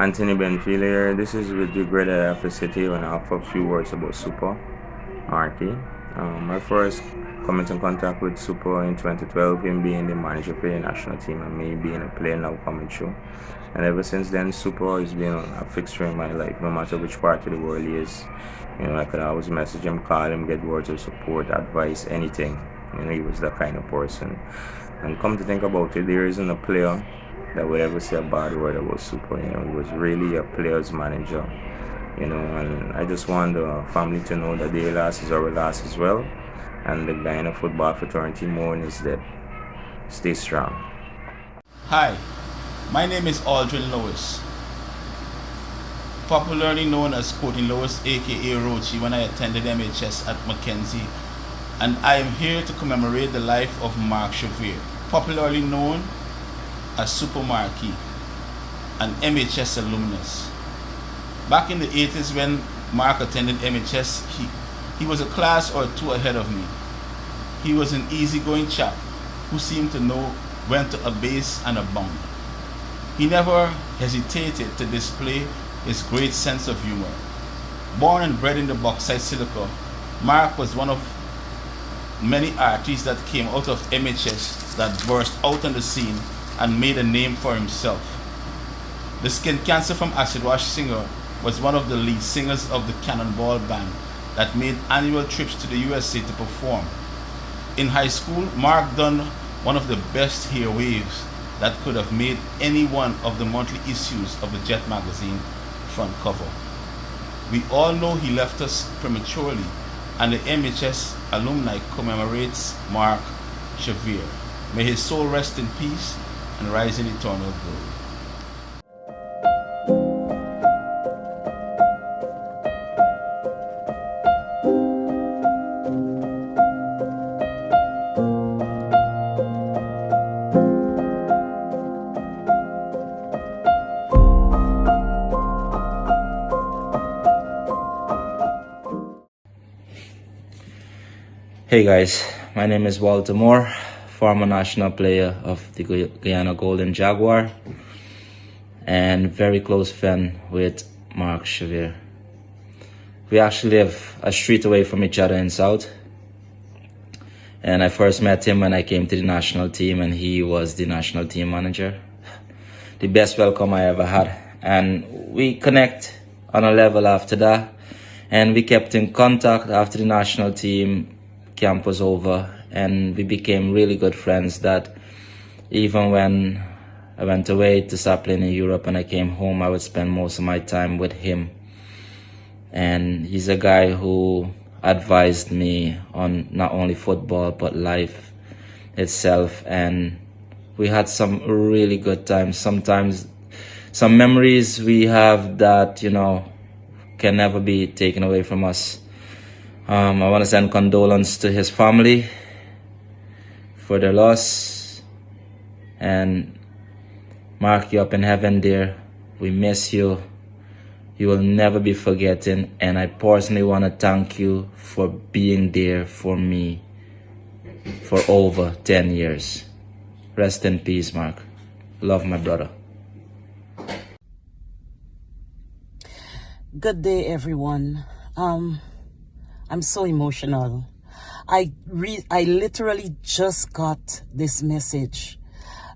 Anthony Benfield here. This is with the Greater Alpha City and I'll offer a few words about Super Markie. My first coming in contact with Super in 2012, him being the manager for the national team and me being a player now coming through. And ever since then, Super has been a fixture in my life, no matter which part of the world he is. I could always message him, call him, get words of support, advice, anything. He was that kind of person. And come to think about it, there isn't a player that would ever say a bad word about Super. He was really a player's manager. And I just want the family to know that their loss is our loss as well. And the Guyana football fraternity mourn is that stay strong. Hi, my name is Aldrin Lewis, popularly known as Courtney Lewis, aka Rochi, when I attended MHS at Mackenzie, and I am here to commemorate the life of Mark Xavier, popularly known as Super Markie, an MHS alumnus. Back in the 80s when Mark attended MHS, he was a class or two ahead of me. He was an easygoing chap who seemed to know when to abase and abound. He never hesitated to display his great sense of humor. Born and bred in the bauxite silica, Mark was one of many artists that came out of MHS that burst out on the scene and made a name for himself. The Skin Cancer from Acid Wash singer was one of the lead singers of the Cannonball Band that made annual trips to the USA to perform. In high school, Mark done one of the best hair waves that could have made any one of the monthly issues of the Jet magazine front cover. We all know he left us prematurely, and the MHS alumni commemorates Mark Xavier. May his soul rest in peace and rise in eternal glory. Hey guys, my name is Walter Moore, former national player of the Guyana Golden Jaguar and very close friend with Mark Xavier. We actually live a street away from each other in South, and I first met him when I came to the national team and he was the national team manager. The best welcome I ever had, and we connect on a level after that, and we kept in contact after the national team camp was over, and we became really good friends that even when I went away to start playing in Europe and I came home, I would spend most of my time with him. And he's a guy who advised me on not only football but life itself, and we had some really good times. Sometimes some memories we have that can never be taken away from us. I want to send condolence to his family for their loss. And Mark, you up in heaven, dear. We miss you. You will never be forgotten. And I personally want to thank you for being there for me for over 10 years. Rest in peace, Mark. Love, my brother. Good day, everyone. I'm so emotional. I literally just got this message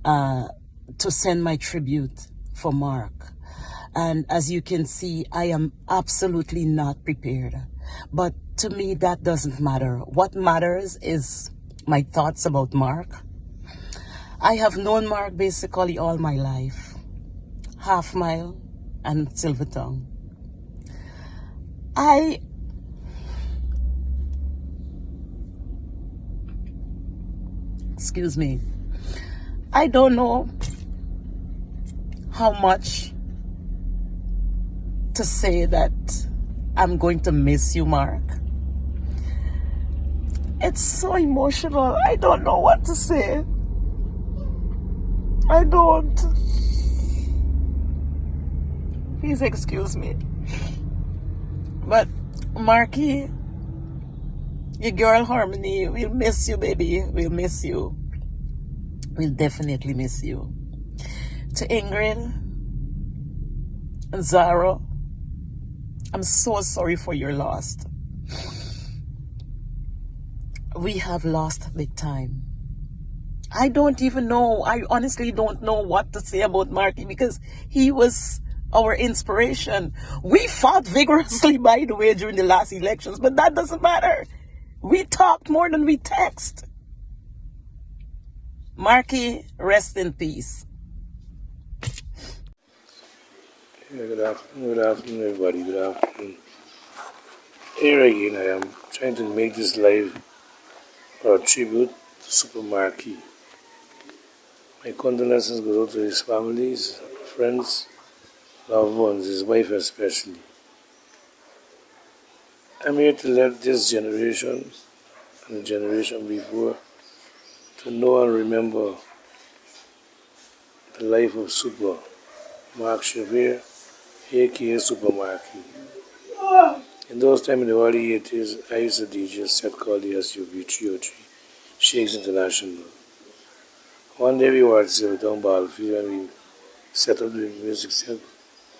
to send my tribute for Mark. And as you can see, I am absolutely not prepared. But to me, that doesn't matter. What matters is my thoughts about Mark. I have known Mark basically all my life. Half Mile and Silvertongue. Excuse me. I don't know how much to say that I'm going to miss you, Mark. It's so emotional. I don't know what to say. I don't. Please excuse me. But Markie, your girl Harmony, we'll miss you, baby. We'll miss you. We'll definitely miss you. To Ingrid, Zara, I'm so sorry for your loss. We have lost big time. I don't even know. I honestly don't know what to say about Markie because he was our inspiration. We fought vigorously, by the way, during the last elections, but that doesn't matter. We talked more than we text. Markie, rest in peace. Yeah, good afternoon, everybody. Good afternoon. Here again, I am trying to make this live a tribute to Super Markie. My condolences go out to his family, his friends, loved ones, his wife especially. I'm here to let this generation and the generation before to know and remember the life of Super Mark Xavier, aka Super Markie. In those times in the early 80s, I used to DJ a set called the SUV 303, Shakes International. One day we were at Silvertown Battlefield and we set up the music set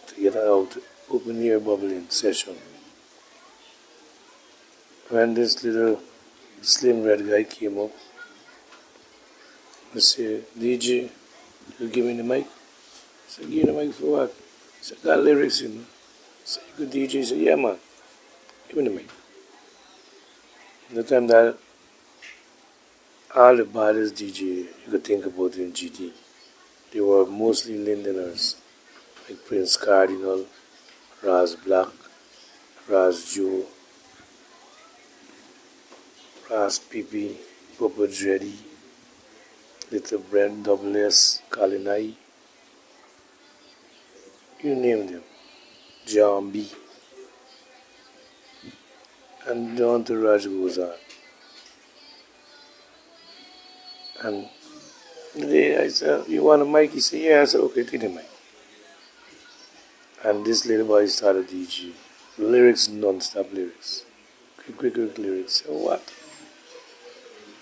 to get out open air bubbling session. When this little slim red guy came up, I said, DJ, you give me the mic? I said, give me the mic for what? He said, got lyrics, you know. I said, you good DJ? He said, yeah, man. Give me the mic. The time that all the baddest DJ you could think about in GT, they were mostly Lindeners, like Prince Cardinal, Raz Black, Raz Joe, Raz Pipi, Papa Dreddy, Little Brent, Double S, Kalinai, you name them, John B. And the entourage goes on. And the day I said, you want a mic? He said, yeah. I said, okay, take the mic. And this little boy started DJ. Lyrics, non-stop lyrics. Quick lyrics. So what?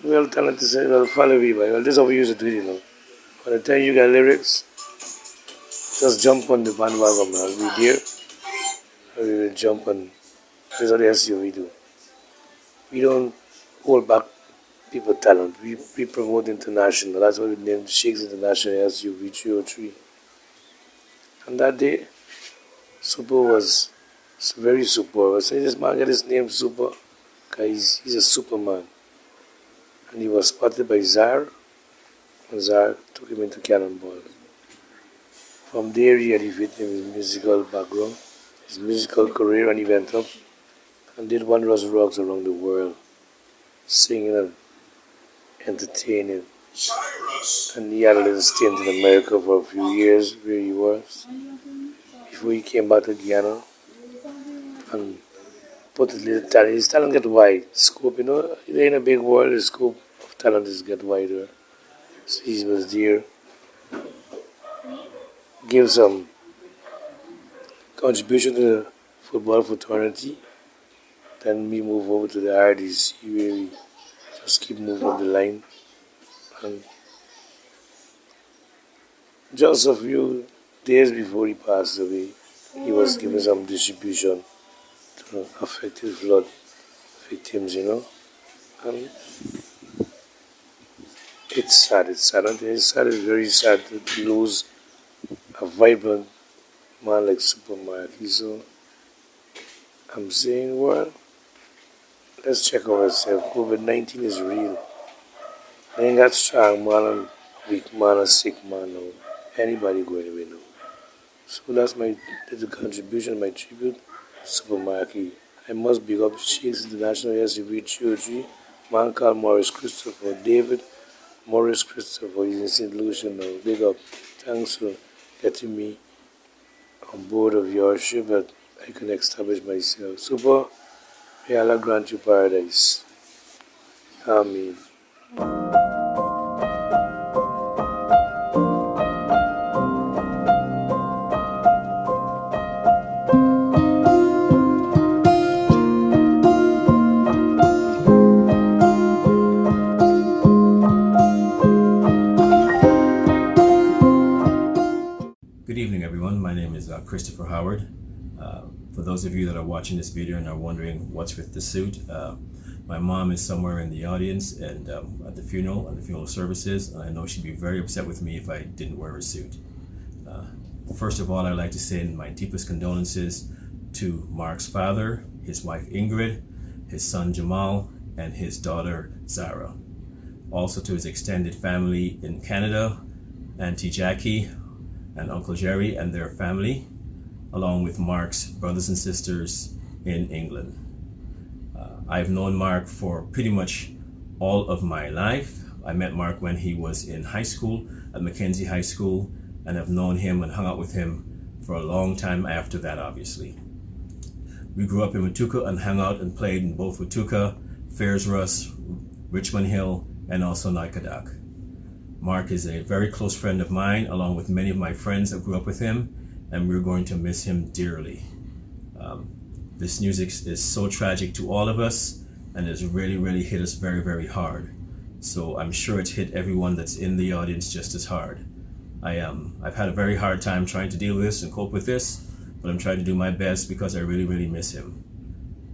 Well, talented say, well, follow me, boy. Well, this is how we used to do it, you know. By the time you got lyrics, just jump on the bandwagon, man. We'll be there. And we will jump on. This is what the SUV do. We don't hold back people talent. We promote international. That's why we named Shakes International SUV 303. And that day, Super was very super. I said, this man got his name Super because he's a superman. And he was spotted by Zar, and Zar took him into Cannonball. From there, he elevated his musical background, his musical career, and he went up and did wondrous rocks around the world, singing and entertaining. And he had a little stint in America for a few years where he was, before he came back to Guyana and put his little talent. His talent get wide, scope, you know, in a big world, the scope of talent is get wider. So he was there, give some contribution to the football fraternity. Then we move over to the RDC where we just keep moving up the line. And just a few days before he passed away, he was giving some distribution to affected flood victims, you know. And it's sad, it's very sad to lose a vibrant man like Super Markie. So I'm saying, well, let's check ourselves. COVID-19 is real. They ain't got strong man and weak man and sick man now. Anybody going away now. So that's my little contribution, my tribute to Super Markie. I must big up Shakes International SUV 303, man called Morris Christopher, David Morris Christopher. He's in St. Lucia now. Big up. Thanks for getting me on board of your ship that I can establish myself. Super, may Allah grant you paradise. Amen. Good evening, everyone. My name is Christopher Howard. For those of you that are watching this video and are wondering what's with the suit, my mom is somewhere in the audience and at the funeral services, and I know she'd be very upset with me if I didn't wear a suit. First of all, I'd like to send my deepest condolences to Mark's father, his wife Ingrid, his son Jamal, and his daughter Zara. Also to his extended family in Canada, Auntie Jackie and Uncle Jerry and their family, along with Mark's brothers and sisters in England. I've known Mark for pretty much all of my life. I met Mark when he was in high school at Mackenzie High School, and I've known him and hung out with him for a long time after that, obviously. We grew up in Watuka and hung out and played in both Watuka, Fairs Richmond Hill, and also Nykadak. Mark is a very close friend of mine, along with many of my friends that grew up with him, and we're going to miss him dearly. This news is so tragic to all of us, and it's really hit us very hard. So I'm sure it's hit everyone that's in the audience just as hard. I've had a very hard time trying to deal with this and cope with this, but I'm trying to do my best because I really miss him.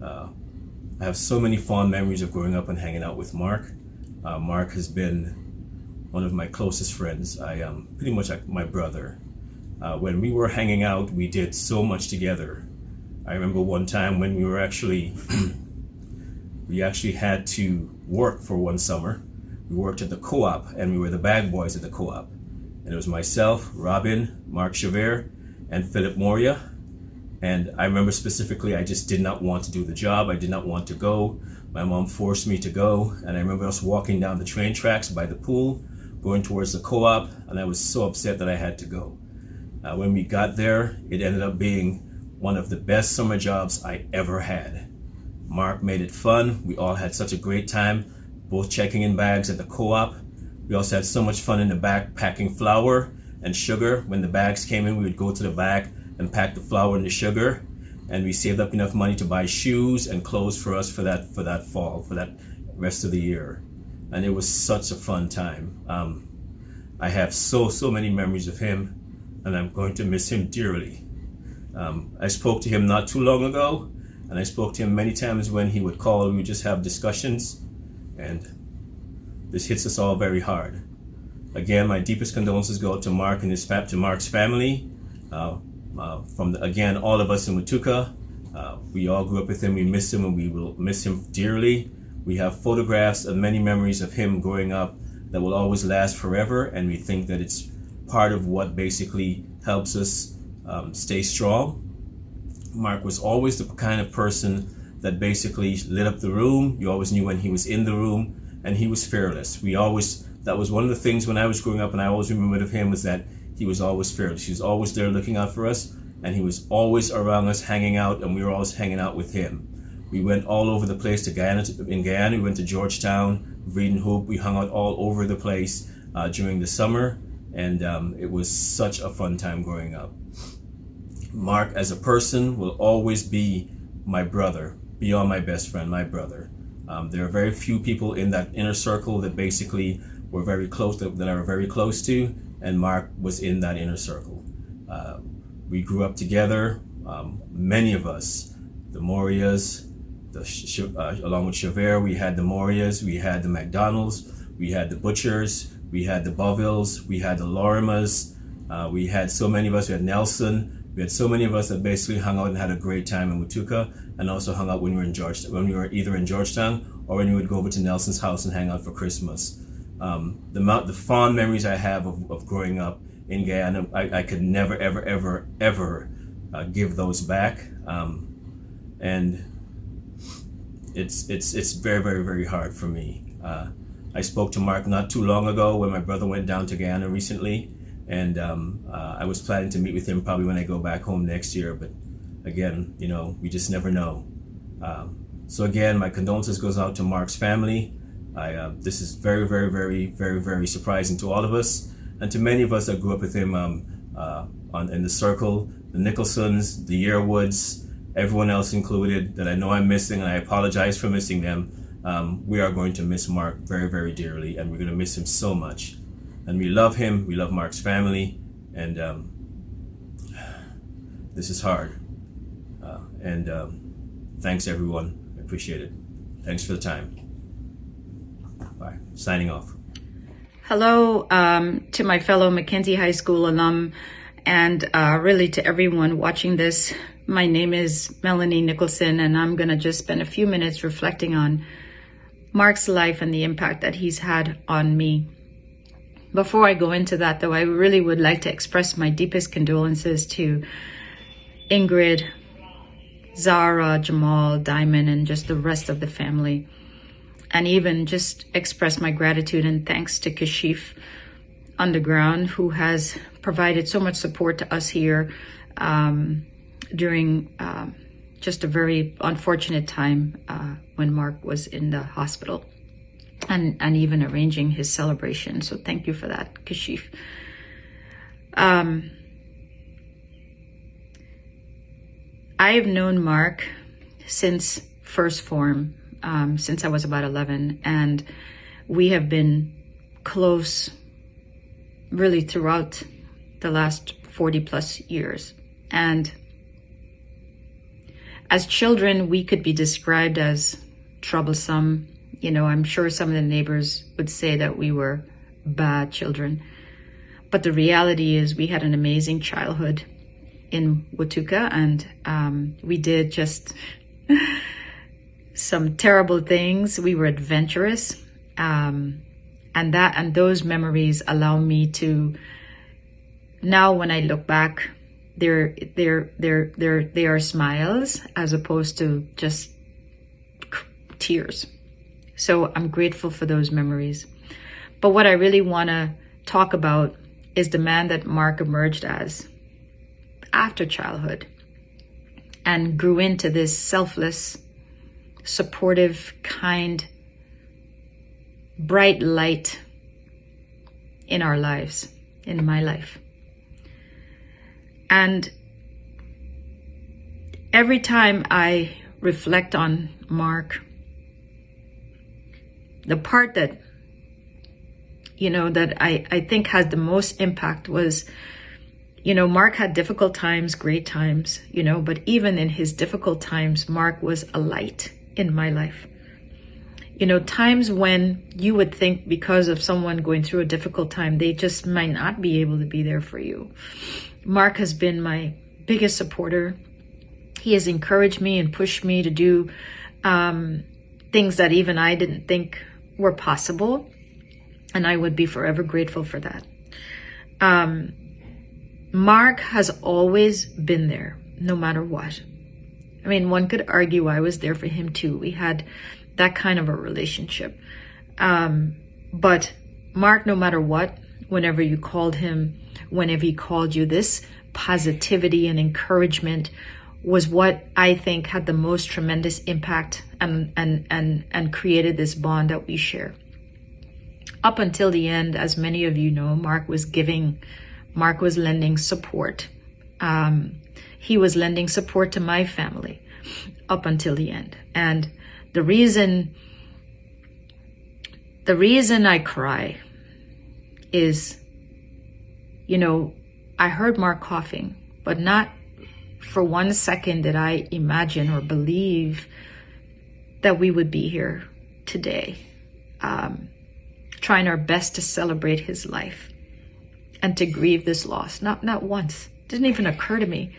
I have so many fond memories of growing up and hanging out with Mark. Mark has been one of my closest friends. Pretty much like my brother. When we were hanging out, we did so much together. I remember one time when we were we actually had to work for one summer. We worked at the co-op, and we were the bag boys at the co-op. And it was myself, Robin, Mark Xavier, and Philip Moria. And I remember specifically, I just did not want to do the job. I did not want to go. My mom forced me to go. And I remember us walking down the train tracks by the pool, going towards the co-op, and I was so upset that I had to go. When we got there, it ended up being one of the best summer jobs I ever had. Mark made it fun. We all had such a great time, both checking in bags at the co-op. We also had so much fun in the back packing flour and sugar. When the bags came in, we would go to the back and pack the flour and the sugar. And we saved up enough money to buy shoes and clothes for us for that fall, for that rest of the year. And it was such a fun time. I have so many memories of him, and I'm going to miss him dearly. I spoke to him not too long ago, and I spoke to him many times when he would call. We would just have discussions, and this hits us all very hard. Again, my deepest condolences go to Mark and to Mark's family. Again, all of us in Watuka, we all grew up with him. We miss him, and we will miss him dearly. We have photographs and many memories of him growing up that will always last forever, and we think that it's part of what basically helps us stay strong. Mark was always the kind of person that basically lit up the room. You always knew when he was in the room, and he was fearless. That was one of the things when I was growing up, and I always remembered of him, was that he was always fearless. He was always there looking out for us, and he was always around us hanging out, and we were always hanging out with him. We went all over the place in Guyana. We went to Georgetown, Vreeden Hoop. We hung out all over the place during the summer, and it was such a fun time growing up. Mark as a person will always be my brother, beyond my best friend, my brother. There are very few people in that inner circle that basically were very close, that I were very close to, and Mark was in that inner circle. We grew up together, many of us, the Morias, along with Xavier, we had the Morias, we had the McDonalds, we had the Butchers, we had the Bovilles, we had the Lorimas, we had so many of us, we had Nelson, we had so many of us that basically hung out and had a great time in Watuka, and also hung out when we were in Georgetown, when we were either in Georgetown or when we would go over to Nelson's house and hang out for Christmas. The fond memories I have of growing up in Guyana, I could never, ever give those back. And it's very hard for me. I spoke to Mark not too long ago when my brother went down to Guyana recently, and I was planning to meet with him probably when I go back home next year, but again, we just never know. So again, my condolences goes out to Mark's family. This is very surprising to all of us, and to many of us that grew up with him in the circle, the Nicholsons, the Yearwoods, everyone else included that I know I'm missing, and I apologize for missing them. We are going to miss Mark very dearly, and we're going to miss him so much. And we love him, we love Mark's family, and This is hard. And thanks, everyone. I appreciate it. Thanks for the time. Bye. Signing off. Hello to my fellow Mackenzie High School alum and really to everyone watching this. My name is Melanie Nicholson, and I'm going to just spend a few minutes reflecting on Mark's life and the impact that he's had on me. Before I go into that, though, I really would like to express my deepest condolences to Ingrid, Zara, Jamal, Diamond, and just the rest of the family. And even just express my gratitude and thanks to Kashif Underground, who has provided so much support to us here during just a very unfortunate time when Mark was in the hospital, and even arranging his celebration. So thank you for that, Kashif. I have known Mark since first form, since I was about 11, and we have been close really throughout the last 40 plus years. And as children, we could be described as troublesome. You know, I'm sure some of the neighbors would say that we were bad children. But the reality is we had an amazing childhood in Watuka, and we did just some terrible things. We were adventurous. And those memories allow me to, now when I look back, they are smiles as opposed to just tears. So I'm grateful for those memories. But what I really want to talk about is the man that Mark emerged as after childhood and grew into this selfless, supportive, kind, bright light in our lives, in my life. And every time I reflect on Mark, the part that, you know, that I think has the most impact was, you know, Mark had difficult times, great times, you know, but even in his difficult times, Mark was a light in my life. You know, times when you would think because of someone going through a difficult time, they just might not be able to be there for you. Mark has been my biggest supporter. He has encouraged me and pushed me to do things that even I didn't think were possible. And I would be forever grateful for that. Mark has always been there, no matter what. I mean, one could argue I was there for him too. We had that kind of a relationship. But Mark, no matter what, whenever you called him, whenever he called you, this positivity and encouragement was what I think had the most tremendous impact and created this bond that we share. Up until the end, as many of you know, Mark was giving, Mark was lending support. He was lending support to my family up until the end. And the reason I cry is, you know, I heard Mark coughing, but not for 1 second did I imagine or believe that we would be here today, trying our best to celebrate his life and to grieve this loss. Not once. Didn't even occur to me.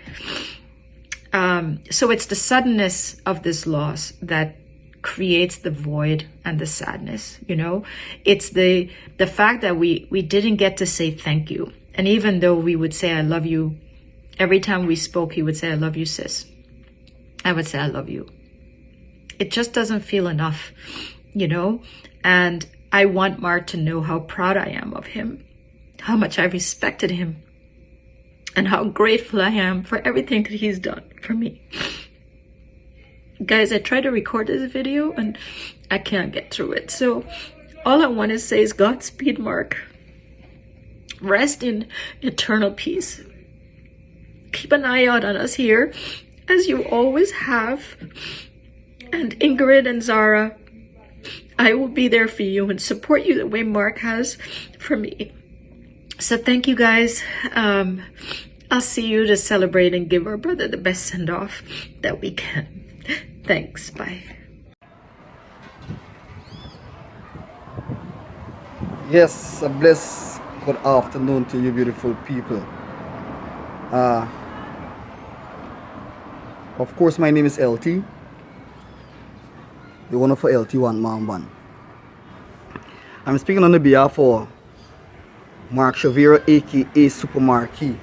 So it's the suddenness of this loss that creates the void and the sadness, you know. It's the fact that we didn't get to say thank you. And even though we would say I love you, every time we spoke, he would say, I love you, sis. I would say, I love you. It just doesn't feel enough, you know. And I want Mark to know how proud I am of him, how much I respected him, and how grateful I am for everything that he's done for me. Guys, I tried to record this video and I can't get through it. So all I want to say is Godspeed, Mark. Rest in eternal peace. Keep an eye out on us here, as you always have. And Ingrid and Zara, I will be there for you and support you the way Mark has for me. So thank you guys. I'll see you to celebrate and give our brother the best send-off that we can. Thanks. Bye. Yes, a blessed good afternoon to you beautiful people. Of course, my name is LT, the owner for LT1 Man. I'm speaking on the behalf of Mark Xavier, aka Super Markie,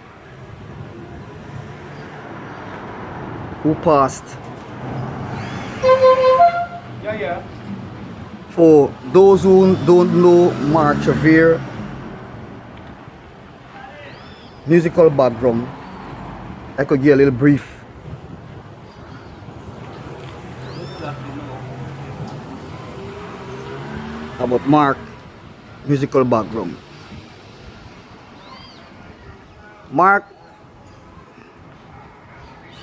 who passed. For those who don't know Mark Xavier musical background, I could give a little brief. About Mark musical background. Mark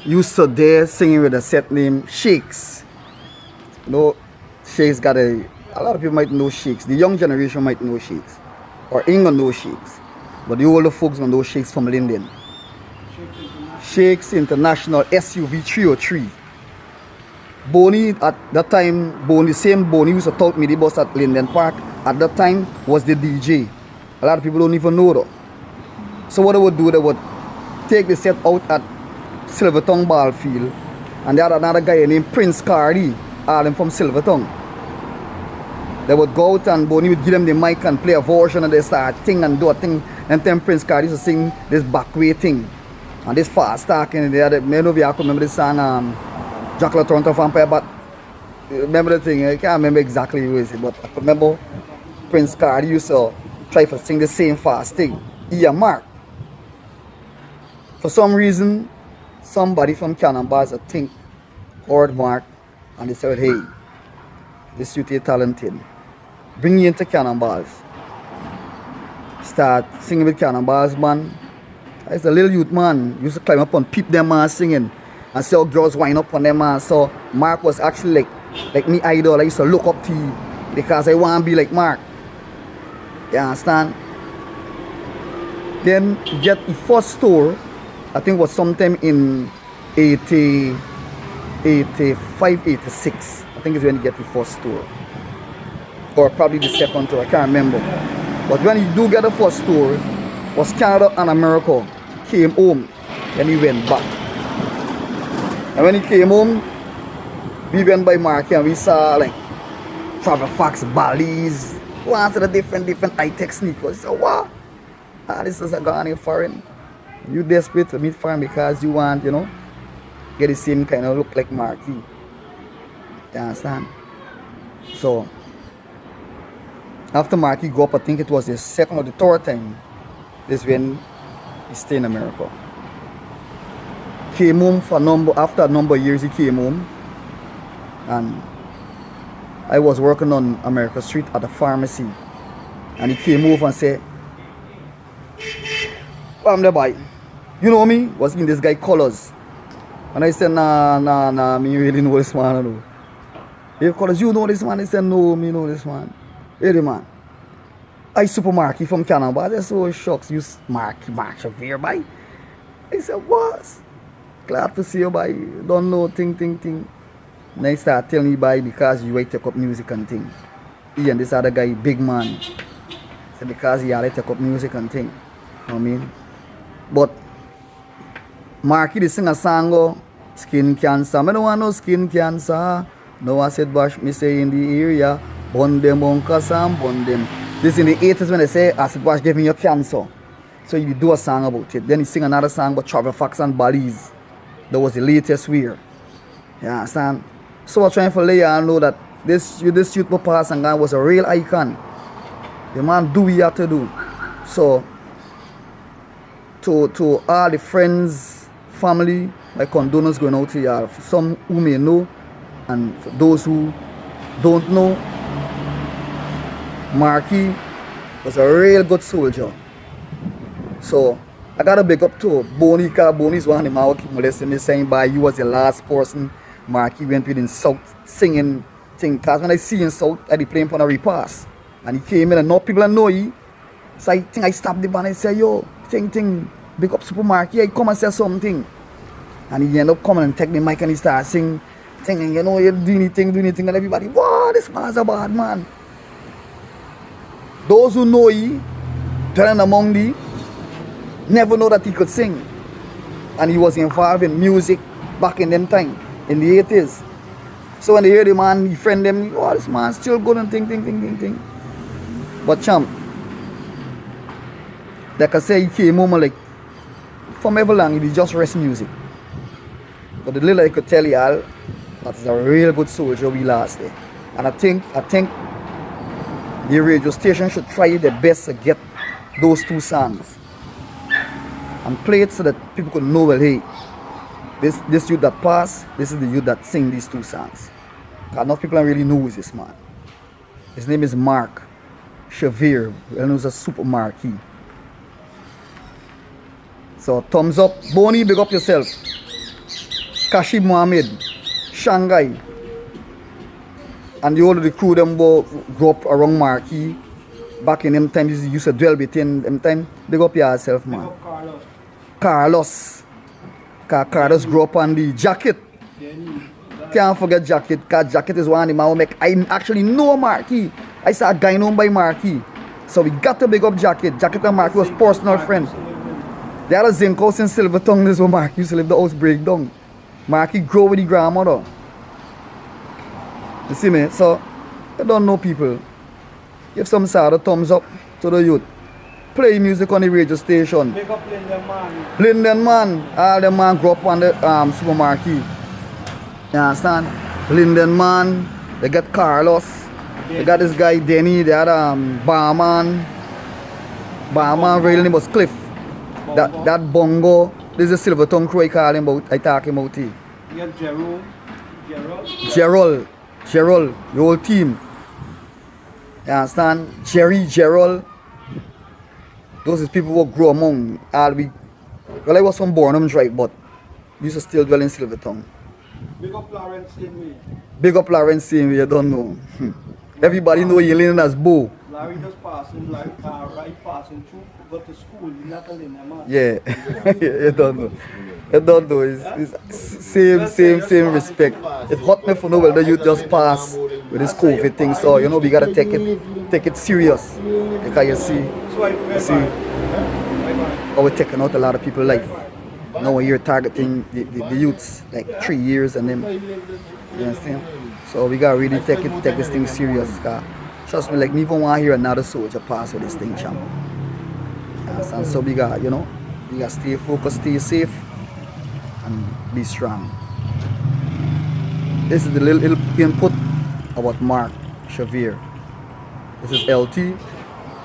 used to dare singing with a set name Shakes. You know, Shakes got a lot of people might know Shakes. The young generation might know Shakes, or ain't gonna know Shakes, but the older folks gonna know Shakes from Linden. Shakes International SUV 303. Bonnie at that time, Bonnie, same Bonnie used to talk me the bus at Linden Park. At that time was the DJ. A lot of people don't even know that. So what they would do, they would take the set out at Silvertongue Ball Field, and they had another guy named Prince Cardi, all them from Silvertongue. They would go out and Bonnie would give them the mic and play a version, and they start sing and do a thing. And then Prince Cardi used to sing this backway thing and this fast talking. They had, I don't know if you can remember the song Jackal Toronto Vampire, but remember the thing, I can't remember exactly who is it, but I remember Prince Cardi used to try to sing the same fast thing. Yeah, Mark. For some reason, somebody from Cannonballs, I think, heard Mark, and they said, hey, this youth is talented. Bring you into Cannonballs. Start singing with Cannonballs, man. I was a little youth man. Used to climb up and peep them man singing. And see how girls wind up on them man. So Mark was actually like me idol. I used to look up to you because I want to be like Mark. You understand? Then get the first store, I think was sometime in 85, 86. I think is when you get the first store. Or probably the second tour, I can't remember. But when you do get the first tour, was Canada and America. Came home, then he went back. And when he came home, we went by Markie and we saw like Travel Fox, Bally's, lots of the different high-tech sneakers. So what? This is a Ghanaian foreign. You desperate to meet foreign because you want, you know, get the same kind of look like Markie. You understand? So after Markie go up, I think it was the second or the third time, is when he stayed in America. Came home for after a number of years, he came home, and I was working on America Street at a pharmacy, and he came over and said, I'm the boy. You know me? Was in this guy colors. And I said, nah, me really know this man. No. He colors, you know this man? He said, no, me know this man. Hey, the man. I Super Markie from Canada. I said, so shucks, you Mark Xavier, boy. I said, what? Glad to see you, boy. Don't know, thing. And I start telling me, boy, because you take up music and thing. He and this other guy, big man. So because he had to take up music and thing. You know what I mean? But Markie they sing a song, skin cancer. I don't want no skin cancer. No I said bash me say in the area. Bun them uncas and bun them. This in the 80s when they say acid wash gave me your cancer. So you do a song about it. Then he sing another song about Travel Fox and Bally's. That was the latest weird. You understand? So I'm trying to let you know that this youth pass and was a real icon. The man do what he had to do. So to all the friends, family, my condolences going out to y'all. For some who may know, and for those who don't know, Markie was a real good soldier. So I gotta big up to Bonnie, because Bonnie's one of them out molesting me saying by you was the last person Markie went with in South singing thing. Cause when I see in South, I be playing for a repass. And he came in and no people know he. So I think I stopped the band and say, yo, thing. big up Super Markie, he come and say something. And he end up coming and take the mic and he start singing, you know, you do anything, and everybody, wow, this man's a bad man. Those who know he, dwelling among thee, never know that he could sing. And he was involved in music back in them time, in the 80s. So when they hear the man, he friend them, oh, this man's still good and thing. But champ, like I say, he came home like, from ever long, he just rest music. But the little I could tell y'all, that is a real good soldier we lost there. And I think the radio station should try their best to get those two songs and play it so that people could know, well, hey, this youth that passed, this is the youth that sing these two songs. Enough people don't really know who is this man. His name is Mark Xavier, and he's a Super Markie. So thumbs up, Bonnie, big up yourself. Kashib Mohammed, Shanghai, and the whole of the crew them grew up around Markie. Back in them times, you used to dwell between them time. Big up yourself, man. Big up Carlos. Carlos grew up on the jacket. Can't forget jacket, because jacket is one of the man who make. I actually know Markie. I saw a guy known by Markie. So we got to big up jacket. Jacket and Markie was personal friends. They had a zinc house in Silvertongue. This is where Markie used to live. The house break down. Markie grew with the grandmother. You see me? So, I don't know people. Give some sort of thumbs up to the youth. Play music on the radio station. Make up Linden man. Linden man. All them man grew up on the Super Markie. You understand? Linden man. They got Carlos. They got this guy Denny. They had Barman. Barman real name was Cliff. That bongo. This is a Silvertongue crew I talk about here. You got Gerald, the whole team. You understand? Gerald. Those is people who grew among. Well, I was from Bornholm Drive, but we used to still dwell in Silvertongue. Big up Lawrence same way. Big up Lawrence same way, you don't know. Everybody know you Linden as Bo. Larry just passing, like right passing through, go to school, you're not a Linden man. Yeah, you don't know. You don't know. It's same respect. It hurt me for no well the youth just pass with this COVID thing, so you know we gotta take it serious. Because you see how we're taking out a lot of people's life. Now when you're targeting the youths like 3 years and them, you understand? So we gotta really take this thing serious. Trust me, like me even want to hear another soldier pass with this thing, champ. You understand? So we gotta stay focused, stay safe, and be strong. This is the little input about Mark Xavier. This is LT,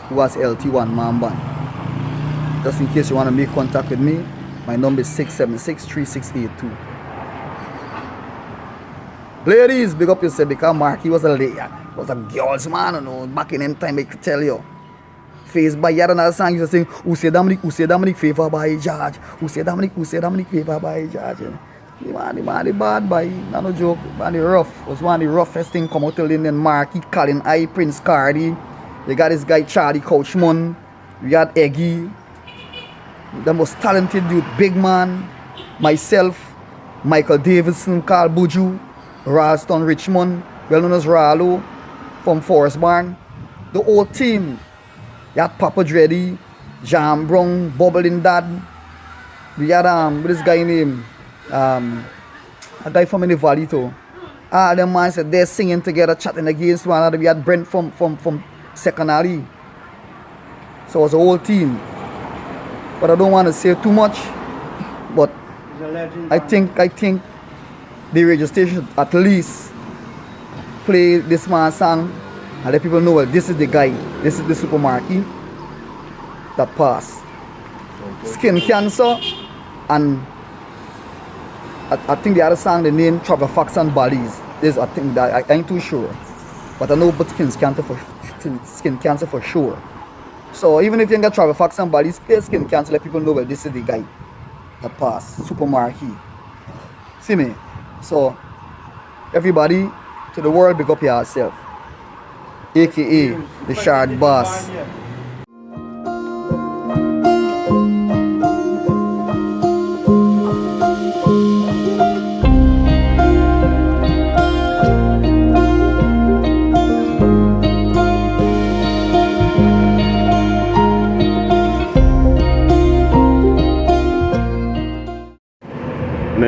who was LT1 man band. Just in case you want to make contact with me, my number is 676-3682. Ladies, big up yourself because Markie was a girl's man, you know. Back in them time, I could tell you. Face by yet another song used to sing, who say Dominic favor by George? Who say Dominic favor by George? The man, the bad boy, no joke, man, the rough. Was one of the roughest thing come out to Linden. Markie, Colin I, Prince Cardi. They got this guy Charlie Couchman. We got Eggy. The most talented dude, big man. Myself, Michael Davidson, Carl Buju, Ralston Richmond, well known as Ralo, from Forest Barn. The whole team. You had Papa Dreddy, Jam Brown, Bubbling Dad. We had this guy named a guy from in the valley too. All them man said they're singing together, chatting against one another. We had Brent from Second Alley. So it was a whole team. But I don't want to say too much. But I think the radio station should at least play this man's song and let people know, well, this is the guy, this is the Super Markie that passed. Skin cancer, and I think the other song, the name Travel Facts and Bodies. This I think that I ain't too sure. But I know about skin cancer for sure. So even if you ain't got Travel Facts and Bodies, play skin cancer, let people know, well, this is the guy that passed, Super Markie. See me? So everybody to the world, big up yourself. AKA the Shard Boss.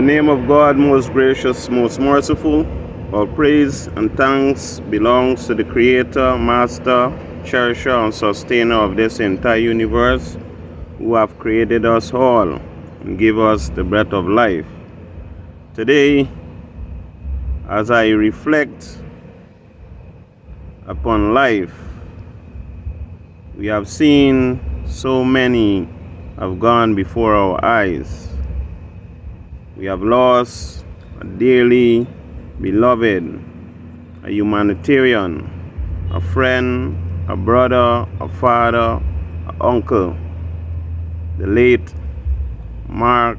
name of God, most gracious, most merciful, all praise and thanks belongs to the Creator, Master, Cherisher, and Sustainer of this entire universe, who have created us all and give us the breath of life. Today, as I reflect upon life, we have seen so many have gone before our eyes. We have lost a dearly beloved, a humanitarian, a friend, a brother, a father, an uncle, the late Mark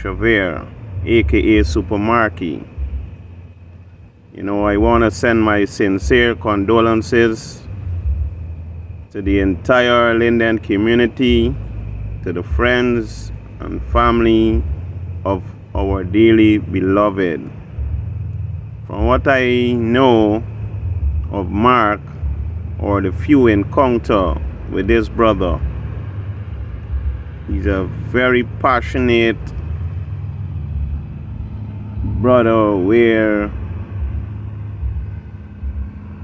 Xavier, aka Super Markie. I want to send my sincere condolences to the entire Linden community, to the friends and family of our dearly beloved. From what I know of Mark, or the few encounter with this brother, he's a very passionate brother where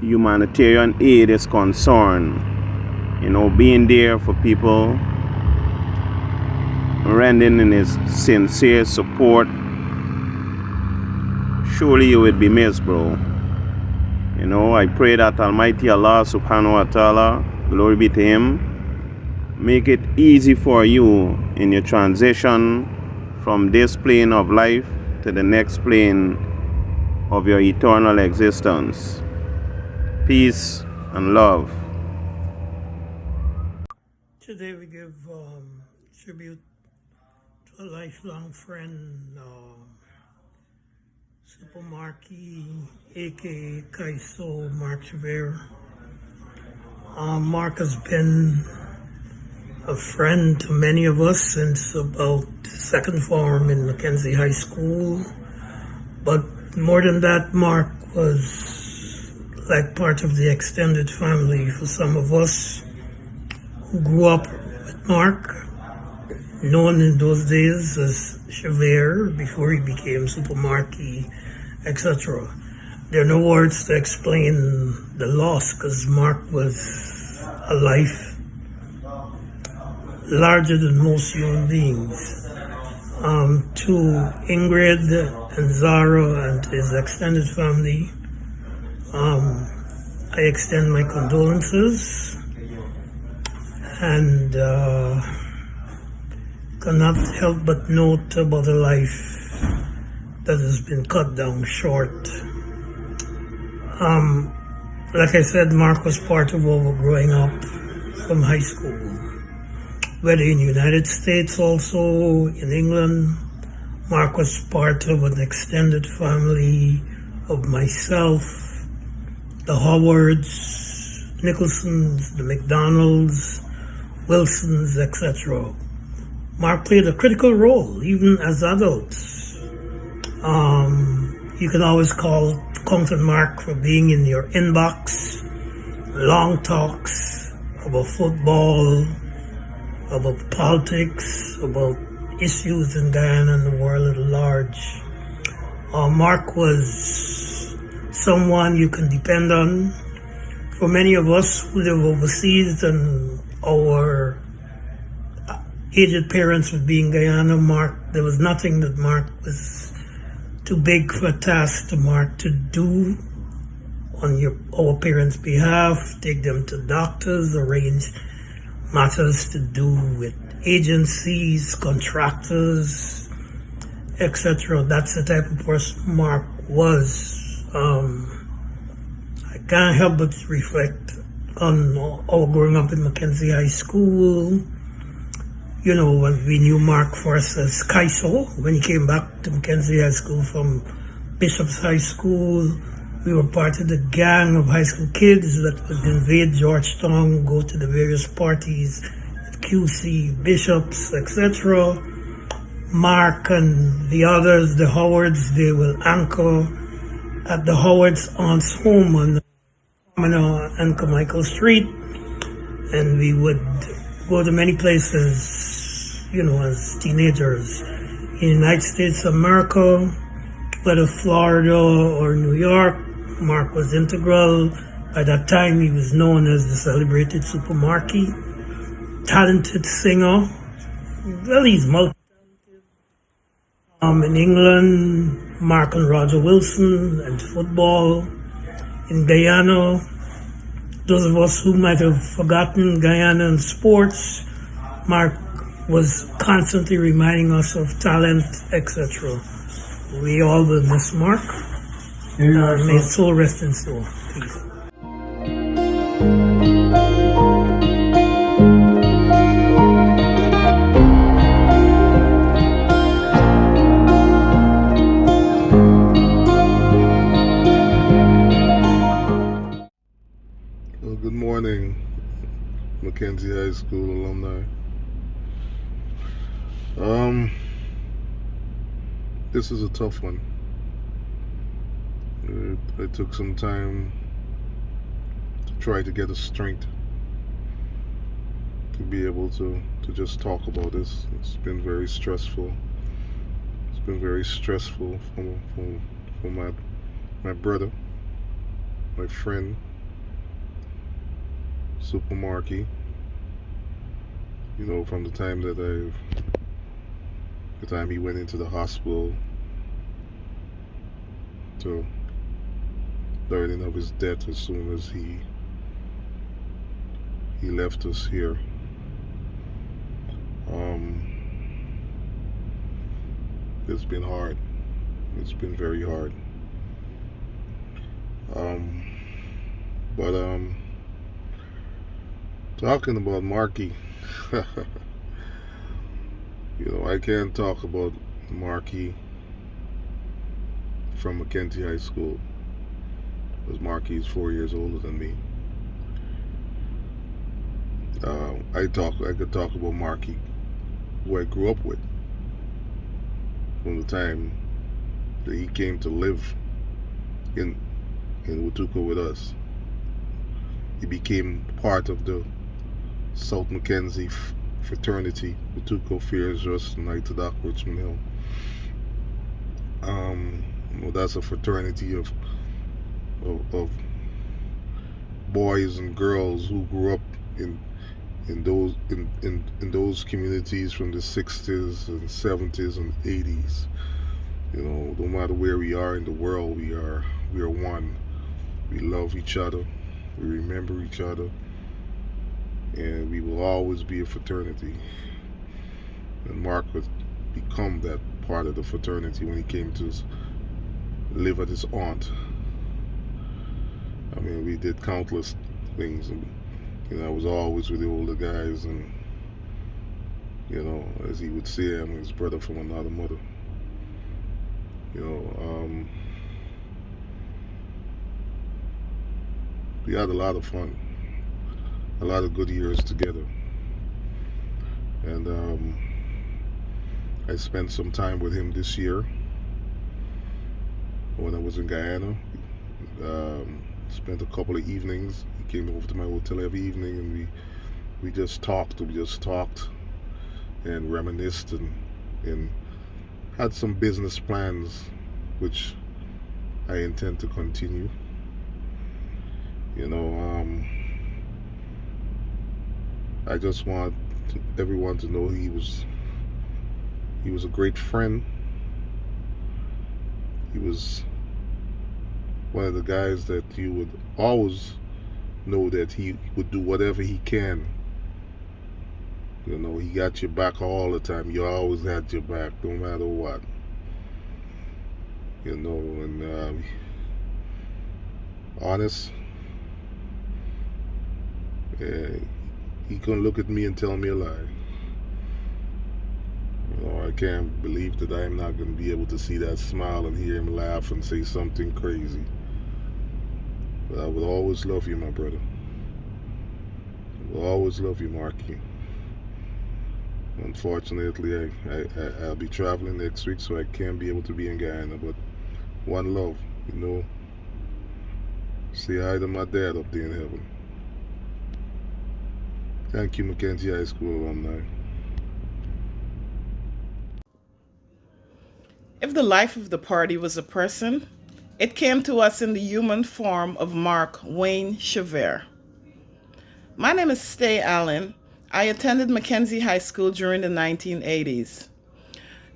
humanitarian aid is concerned. Being there for people, rendering his sincere support. Surely you would be missed, bro. I pray that Almighty Allah subhanahu wa ta'ala, glory be to Him, make it easy for you in your transition from this plane of life to the next plane of your eternal existence. Peace and love. Today we give tribute to a lifelong friend, Super Markie, aka Kaiso Mark Xavier. Mark has been a friend to many of us since about second form in Mackenzie High School. But more than that, Mark was like part of the extended family for some of us who grew up with Mark, known in those days as Xavier before he became Super Markie, etc. There are no words to explain the loss, because Mark was a life larger than most human beings. To Ingrid and Zara and his extended family, I extend my condolences and cannot help but note about a life that has been cut down short. Like I said, Mark was part of our growing up from high school, whether in the United States, also in England. Mark was part of an extended family of myself, the Howards, Nicholsons, the McDonalds, Wilsons, etc. Mark played a critical role, even as adults. You can always count on Mark for being in your inbox, long talks about football, about politics, about issues in Guyana and the world at large. Mark was someone you can depend on. For many of us who live overseas and our aged parents would be in Guyana, there was nothing that Mark was too big for a task to Mark to do on our parents' behalf, take them to doctors, arrange matters to do with agencies, contractors, etc. That's the type of person Mark was. I can't help but reflect on our growing up in Mackenzie High School. When we knew Mark first as Kaiso, when he came back to Mackenzie High School from Bishop's High School, we were part of the gang of high school kids that would invade Georgetown, go to the various parties at QC, Bishop's, etc. Mark and the others, the Howards, they will anchor at the Howard's aunt's home on and Carmichael Street, and we would go to many places, as teenagers. in the United States of America, whether Florida or New York. Mark was integral. By that time, he was known as the celebrated Super Markie. Talented singer. Well, he's multi. In England, Mark and Roger Wilson and football. In Guyana, those of us who might have forgotten Guyana and sports, Mark was constantly reminding us of talent, etc. We all will miss Mark. May his soul rest in soul. Peace. Well, good morning, Mackenzie High School alumni. This is a tough one. I took some time to try to get the strength to be able to just talk about this. It's been very stressful. It's been very stressful for my brother, my friend, Super Markie. You know, from the time he went into the hospital to learning of his death as soon as he left us here. It's been hard. It's been very hard. But talking about Markie, you know, I can't talk about Markie from Mackenzie High School because Markie is 4 years older than me. I could talk about Markie, who I grew up with, from the time that he came to live in Watuco with us. He became part of the South Mackenzie fraternity, Watuco, Fears, Rust, Nitadak, Richmond Hill. Well, that's a fraternity of boys and girls who grew up in those communities from the 60s and 70s and 80s. You know, no matter where we are in the world, we are one. We love each other. We remember each other. And we will always be a fraternity. And Mark would become that part of the fraternity when he came to live at his aunt. I mean, we did countless things. And, you know, I was always with the older guys, and, you know, as he would say, I'm his brother from another mother. You know, we had a lot of fun, a lot of good years together. And I spent some time with him this year when I was in Guyana. Spent a couple of evenings. He came over to my hotel every evening, and we just talked. We just talked and reminisced and had some business plans, which I intend to continue. You know, I just want everyone to know he was a great friend. He was one of the guys that you would always know that he would do whatever he can. You know, he got your back all the time. You always had your back, no matter what. You know, and honest. He couldn't look at me and tell me a lie. You know, I can't believe that I'm not going to be able to see that smile and hear him laugh and say something crazy. But I will always love you, my brother. I will always love you, Markie. Unfortunately, I'll be traveling next week, so I can't be able to be in Guyana. But one love, you know. Say hi to my dad up there in heaven. Thank you, Mackenzie High School alumni. If the life of the party was a person, it came to us in the human form of Mark Wayne Xavier. My name is Stay Allen. I attended Mackenzie High School during the 1980s.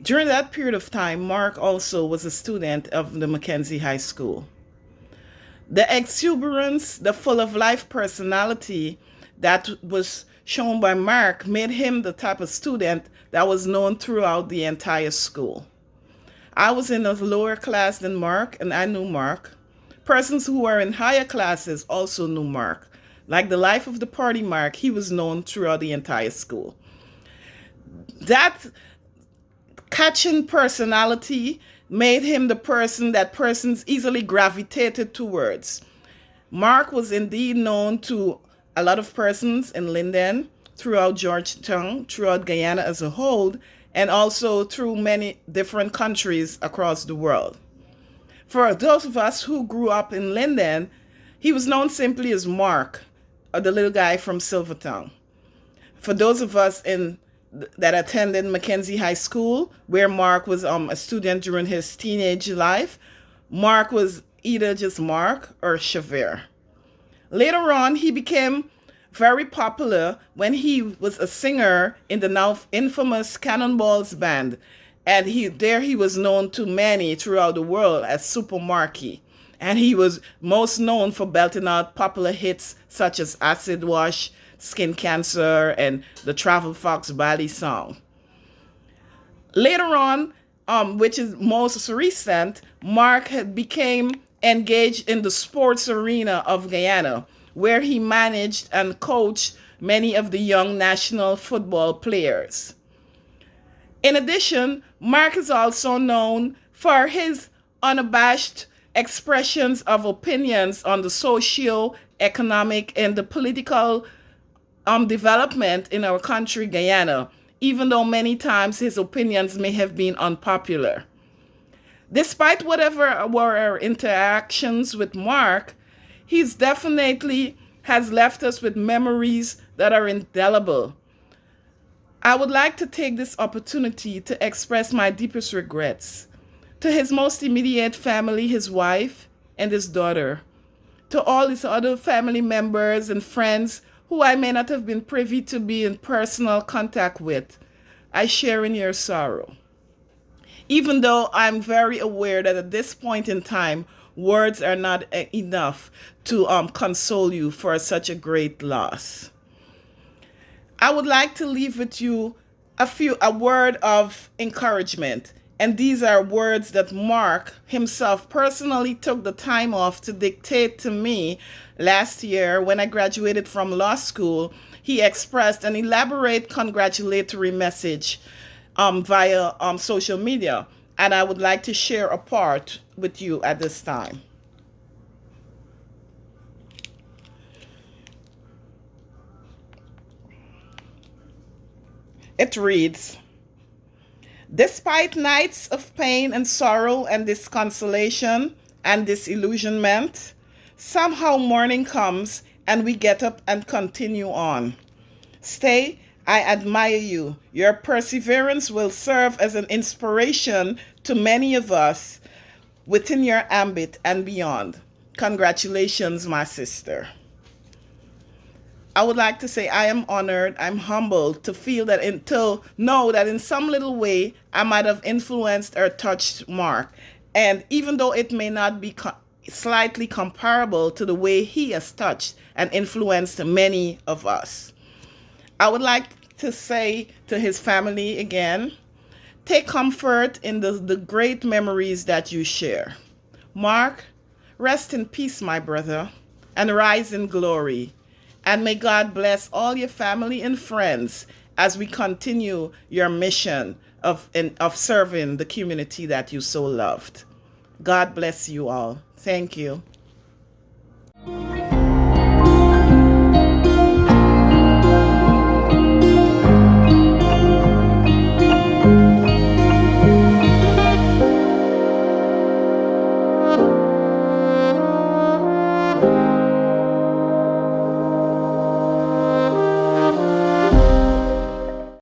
During that period of time, Mark also was a student of the Mackenzie High School. The exuberance, the full of life personality that was shown by Mark made him the type of student that was known throughout the entire school. I was in a lower class than Mark, and I knew Mark. Persons who were in higher classes also knew Mark. Like the life of the party Mark, he was known throughout the entire school. That catching personality made him the person that persons easily gravitated towards. Mark was indeed known to a lot of persons in Linden, throughout Georgetown, throughout Guyana as a whole, and also through many different countries across the world. For those of us who grew up in Linden, he was known simply as Mark, or the little guy from Silvertown. For those of us that attended Mackenzie High School, where Mark was a student during his teenage life, Mark was either just Mark or Xavier. Later on, he became very popular when he was a singer in the now infamous Cannonballs Band, and he was known to many throughout the world as Super Markie. And he was most known for belting out popular hits such as Acid Wash, Skin Cancer, and the Travel Fox Bally song. Later on, which is most recent, Mark became engaged in the sports arena of Guyana, where he managed and coached many of the young national football players. In addition, Mark is also known for his unabashed expressions of opinions on the socio-economic and the political development in our country, Guyana, even though many times his opinions may have been unpopular. Despite whatever were our interactions with Mark, he's definitely has left us with memories that are indelible. I would like to take this opportunity to express my deepest regrets to his most immediate family, his wife and his daughter, to all his other family members and friends who I may not have been privy to be in personal contact with. I share in your sorrow. Even though I'm very aware that at this point in time, words are not enough to console you for such a great loss. I would like to leave with you a word of encouragement. And these are words that Mark himself personally took the time off to dictate to me last year when I graduated from law school. He expressed an elaborate congratulatory message via social media. And I would like to share a part with you at this time. It reads, "Despite nights of pain and sorrow and disconsolation and disillusionment, somehow morning comes and we get up and continue on. Stay, I admire you. Your perseverance will serve as an inspiration to many of us within your ambit and beyond. Congratulations, my sister." I would like to say I am honored, I'm humbled to feel that to know that in some little way I might have influenced or touched Mark. And even though it may not be slightly comparable to the way he has touched and influenced many of us, I would like to say to his family again, take comfort in the great memories that you share. Mark, rest in peace, my brother, and rise in glory. And may God bless all your family and friends as we continue your mission of serving the community that you so loved. God bless you all. Thank you.